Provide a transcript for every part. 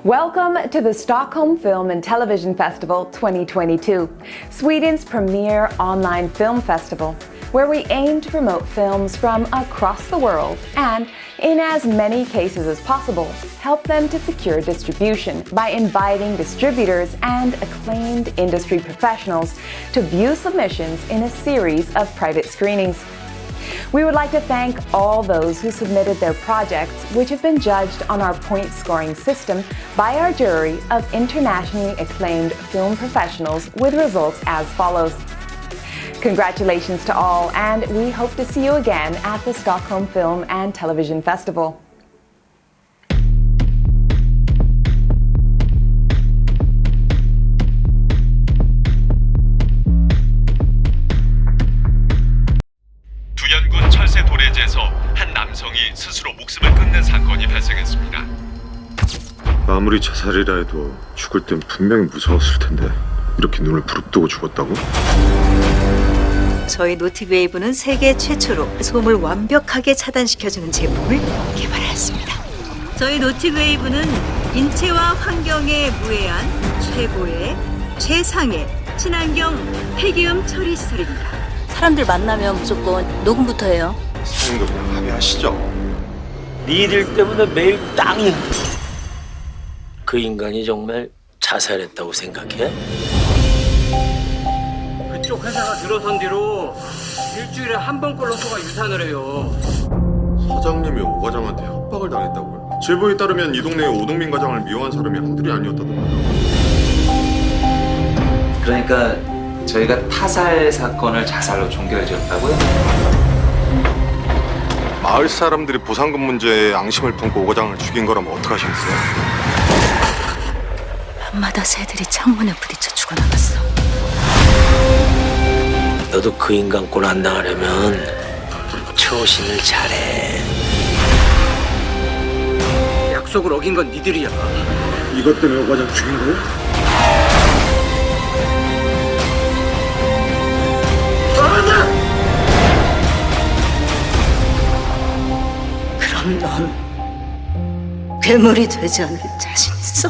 Welcome to the Stockholm Film and Television Festival 2022, Sweden's premier online film festival, where we aim to promote films from across the world and, in as many cases as possible, help them to secure distribution by inviting distributors and acclaimed industry professionals to view submissions in a series of private screenings. We would like to thank all those who submitted their projects, which have been judged on our point-scoring system by our jury of internationally acclaimed film professionals with results as follows. Congratulations to all, and we hope to see you again at the Stockholm Film and Television Festival. 두연군 철새 도래지에서 한 남성이 스스로 목숨을 끊는 사건이 발생했습니다. 아무리 자살이라 해도 죽을 땐 분명히 무서웠을 텐데 이렇게 눈을 부릅뜨고 죽었다고? 저희 노티웨이브는 세계 최초로 소음을 완벽하게 차단시켜주는 제품을 개발하였습니다. 저희 노티웨이브는 인체와 환경에 무해한 최고의 최상의 친환경 폐기음 처리 시설입니다. 사람들 만나면 무조건 녹음부터 해요. 사장님도 그냥 합의하시죠. 니들 때문에 매일 땅이. 그 인간이 정말 자살했다고 생각해? 그쪽 회사가 들어선 뒤로 일주일에 한 번꼴로 소가 유산을 해요. 사장님이 오 과장한테 협박을 당했다고요? 제보에 따르면 이 동네에 오동민 과장을 미워한 사람이 한둘이 아니었다던데요. 그러니까 저희가 타살 사건을 자살로 종결 지었다고요? 마을 사람들이 보상금 문제에 앙심을 품고 오 과장을 죽인 거라면 어떡하시겠어요? 밤마다 새들이 창문에 부딪혀 죽어나갔어. 너도 그 인간 꼴 안 당하려면 초신을 잘해. 약속을 어긴 건 니들이야. 이것 때문에 오 과장 죽인 거예요? 그럼 넌 괴물이 되지 않을 자신 있어?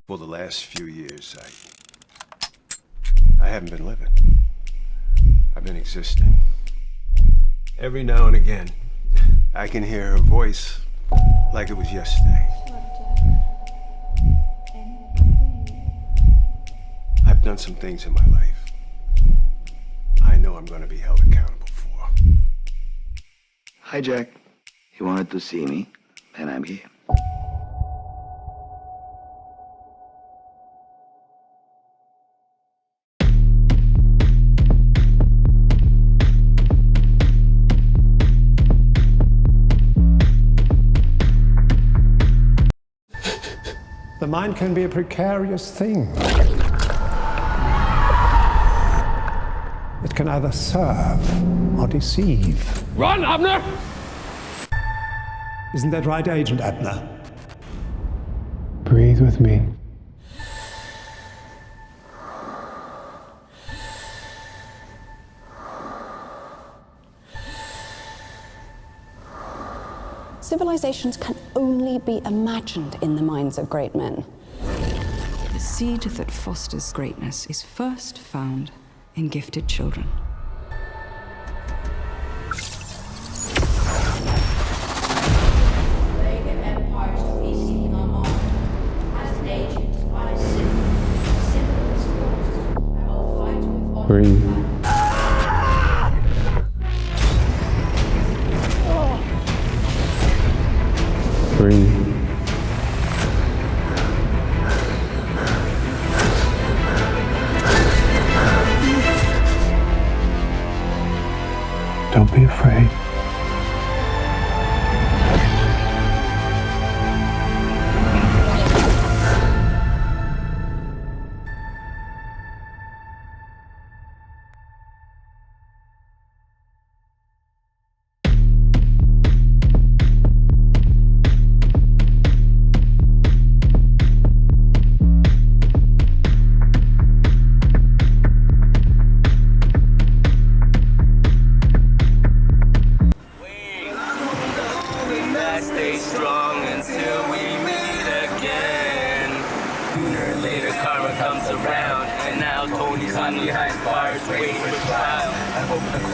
For the last few years, I haven't been living. I've been existing. Every now and again, I can hear her voice like it was yesterday. I've done some things in my life I know I'm going to be held accountable for. Hi, Jack. You wanted to see me, and I'm here. The mind can be a precarious thing. It can either serve or deceive. Run, Abner! Isn't that right, Agent Abner? Breathe with me. Civilizations can only be imagined in the minds of great men. The seed that fosters greatness is first found in gifted children. Breathe. Breathe. Don't be afraid.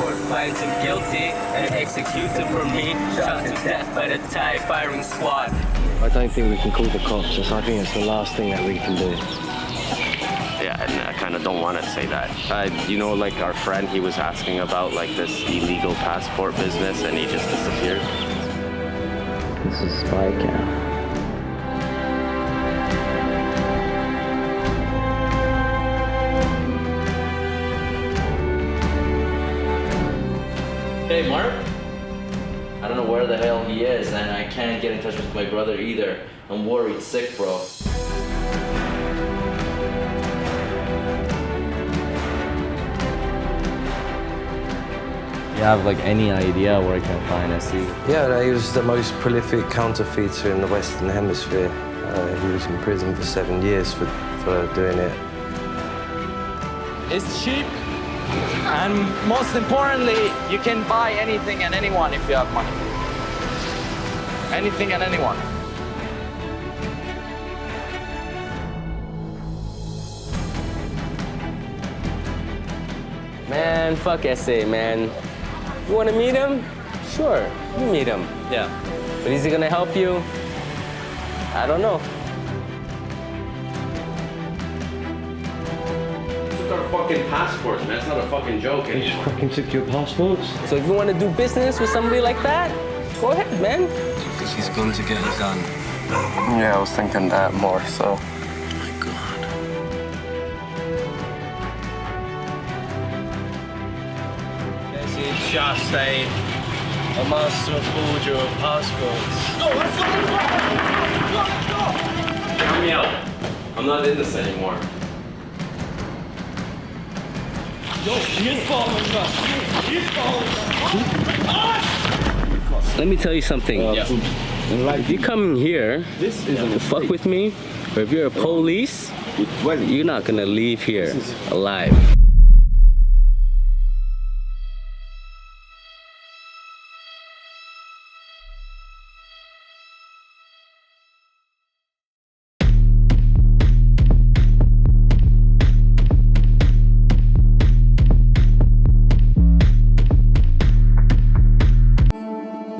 court finds him guilty and executes him for me. Shot to death by the TIE firing squad. I don't think we can call the cops. I think it's the last thing that we can do. Yeah, and I kind of don't want to say that. You know, like our friend, he was asking about like this illegal passport business and he just disappeared. This is a spy cam. Hey, Mark? I don't know where the hell he is, and I can't get in touch with my brother either. I'm worried sick, bro. You have like any idea where I can find SE? Yeah, he was the most prolific counterfeiter in the Western Hemisphere. He was in prison for 7 years for doing it. It's cheap, and most importantly, you can buy anything and anyone if you have money. Anything and anyone. Man, fuck SA, man. You wanna meet him? Sure, you meet him. Yeah. But is he gonna help you? I don't know. Took our fucking passports, man. It's not a fucking joke. He just fucking took your passports? So if you wanna do business with somebody like that, go ahead, man. Because he's going to get a gun. Yeah, I was thinking that more, so. This is just a master forger of passports. Count me out. I'm not in this anymore. Let me tell you something. If you come here to fuck with me, or if you're a police, you're not gonna leave here alive.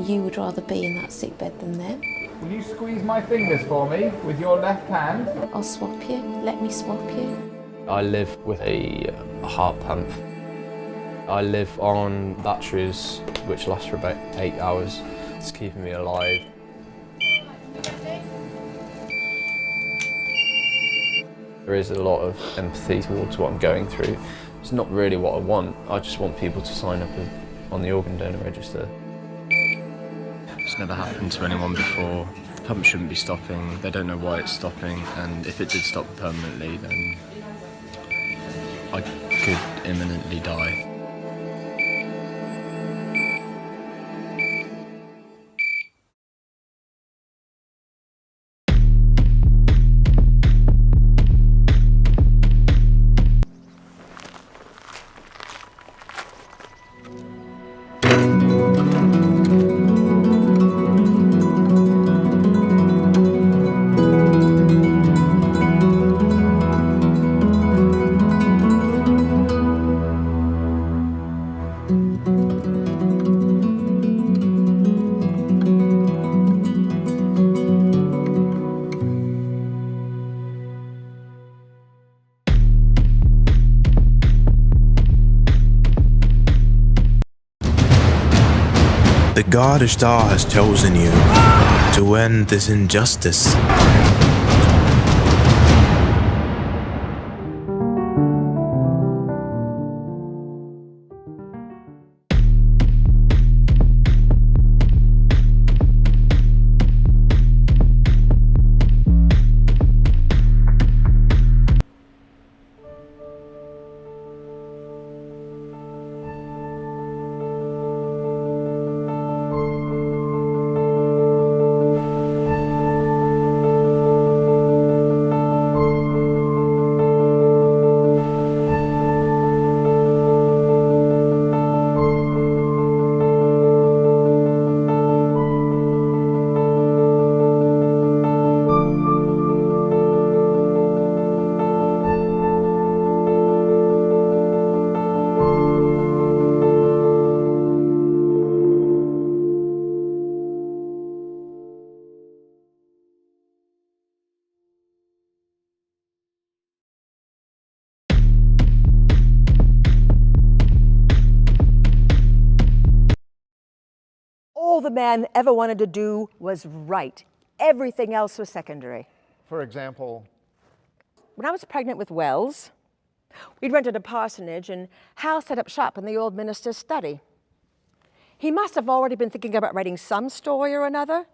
You would rather be in that sick bed than them. Will you squeeze my fingers for me with your left hand? I'll swap you. Let me swap you. I live with a heart pump. I live on batteries which last for about 8 hours. It's keeping me alive. There is a lot of empathy towards what I'm going through. It's not really what I want. I just want people to sign up on the organ donor register. It's never happened to anyone before. The pump shouldn't be stopping. They don't know why it's stopping, and if it did stop permanently, then I could imminently die. The God Ishtar has chosen you to end this injustice. all the man ever wanted to do was write. Everything else was secondary. For example? When I was pregnant with Wells, we'd rented a parsonage, and Hal set up shop in the old minister's study. He must have already been thinking about writing some story or another,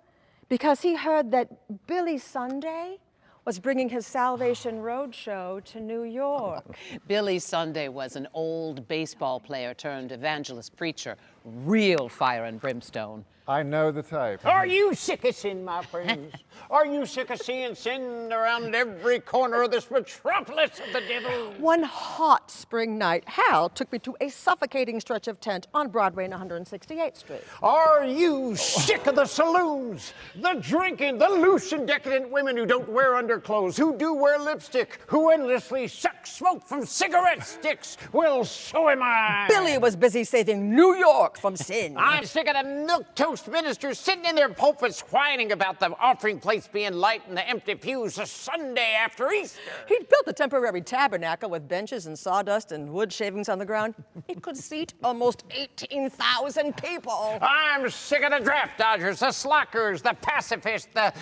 because he heard that Billy Sunday was bringing his Salvation Roadshow to New York. Billy Sunday was an old baseball player turned evangelist preacher. Real fire and brimstone. I know the type. Are you sick of sin, my friends? Are you sick of seeing sin around every corner of this metropolis of the devil? One hot spring night, Hal took me to a suffocating stretch of tent on Broadway and 168th Street. Are you sick of the saloons, the drinking, the loose and decadent women who don't wear underclothes, who do wear lipstick, who endlessly suck smoke from cigarette sticks? Well, so am I. Billy was busy saving New York from sin. I'm sick of the milquetoast ministers sitting in their pulpits whining about the offering plates being light and the empty pews a Sunday after Easter. He'd built a temporary tabernacle with benches and sawdust and wood shavings on the ground. It could seat almost 18,000 people. I'm sick of the draft dodgers, the slackers, the pacifists, the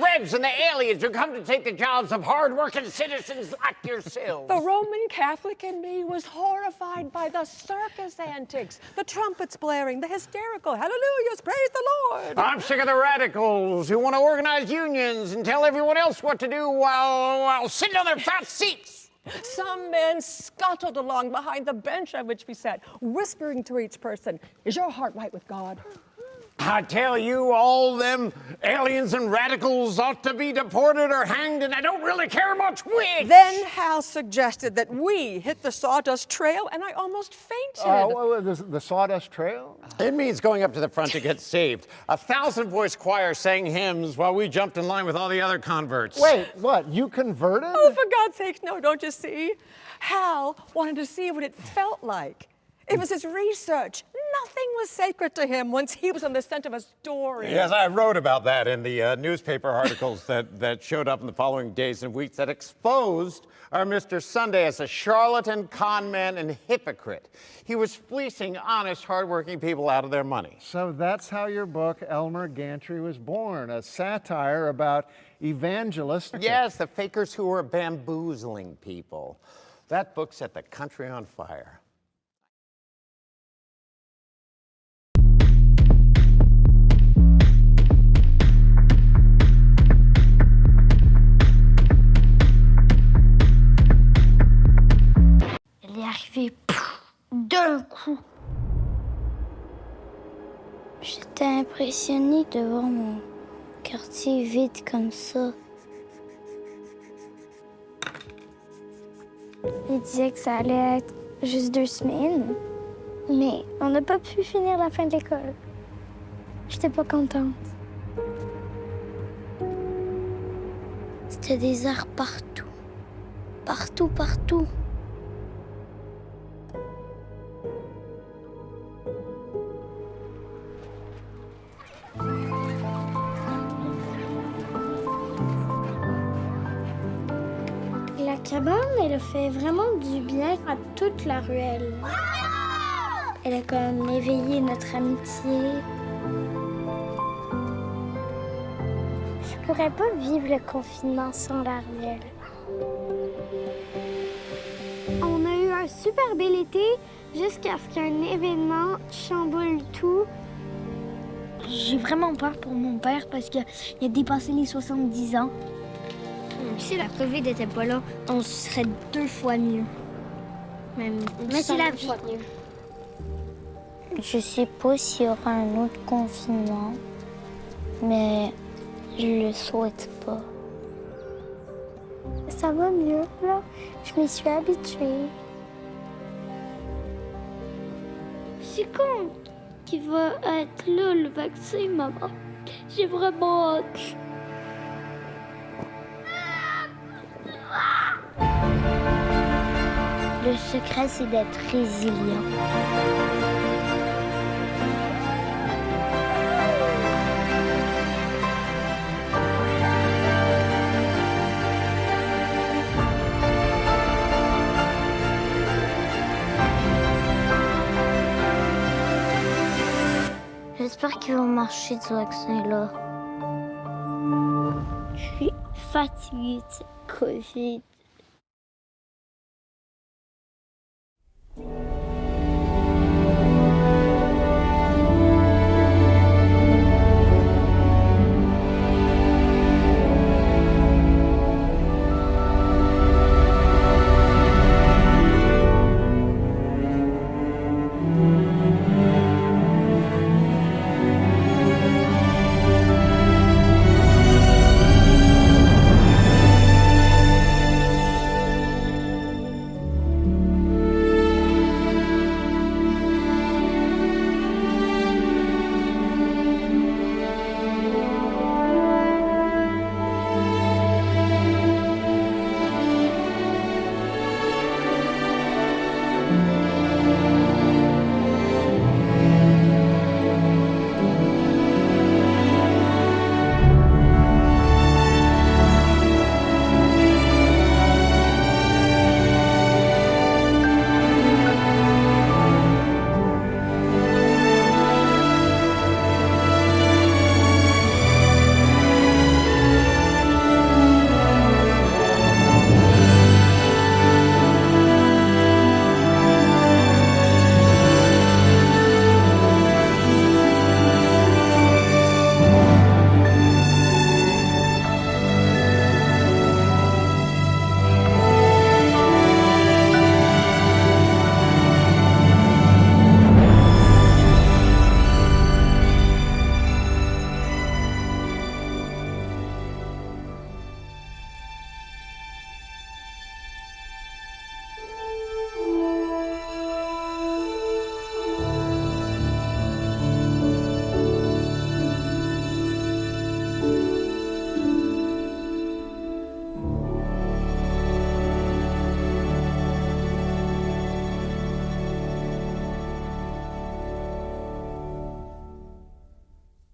Reds and the aliens who come to take the jobs of hard-working citizens like yourselves. The Roman Catholic in me was horrified by the circus antics, the trumpets blaring, the hysterical hallelujahs, praise the Lord. I'm sick of the radicals who want to organize unions and tell everyone else what to do while sitting on their fat seats. Some men scuttled along behind the bench on which we sat, whispering to each person, "Is your heart right with God?" I tell you, all them aliens and radicals ought to be deported or hanged, and I don't really care much which. Then Hal suggested that we hit the sawdust trail, and I almost fainted. The Sawdust Trail? It means going up to the front to get saved. 1,000-voice choir sang hymns while we jumped in line with all the other converts. Wait, what? You converted? Oh, for God's sake, no, don't you see? Hal wanted to see what it felt like. It was his research. Nothing was sacred to him once he was on the scent of a story. Yes, I wrote about that in the newspaper articles that showed up in the following days and weeks that exposed our Mr. Sunday as a charlatan, con man, and hypocrite. He was fleecing honest, hardworking people out of their money. So that's how your book, Elmer Gantry, was born, a satire about evangelists. Yes, the fakers who were bamboozling people. That book set the country on fire. Elle est arrivée d'un coup. J'étais impressionnée de voir mon quartier vide comme ça. Il disait que ça allait être juste 2 semaines, mais on n'a pas pu finir la fin de l'école. J'étais pas contente. C'était des arbres partout. Partout, partout. La cabane, elle a fait vraiment du bien à toute la ruelle. Elle a comme éveillé notre amitié. Je pourrais pas vivre le confinement sans la ruelle. On a eu un super bel été jusqu'à ce qu'un événement chamboule tout. J'ai vraiment peur pour mon père parce qu'il a dépassé les 70 ans. Si la COVID n'était pas là, on serait 2 fois mieux. Même si la vie. Je sais pas s'il y aura un autre confinement, mais je le souhaite pas. Ça va mieux, là. Je m'y suis habituée. C'est quand qu'il va être là, le vaccin, maman? J'ai vraiment hâte. Le secret, c'est d'être résilient. Je J'espère qu'il va marcher ce vaccin-là. Je suis fatiguée de cette COVID.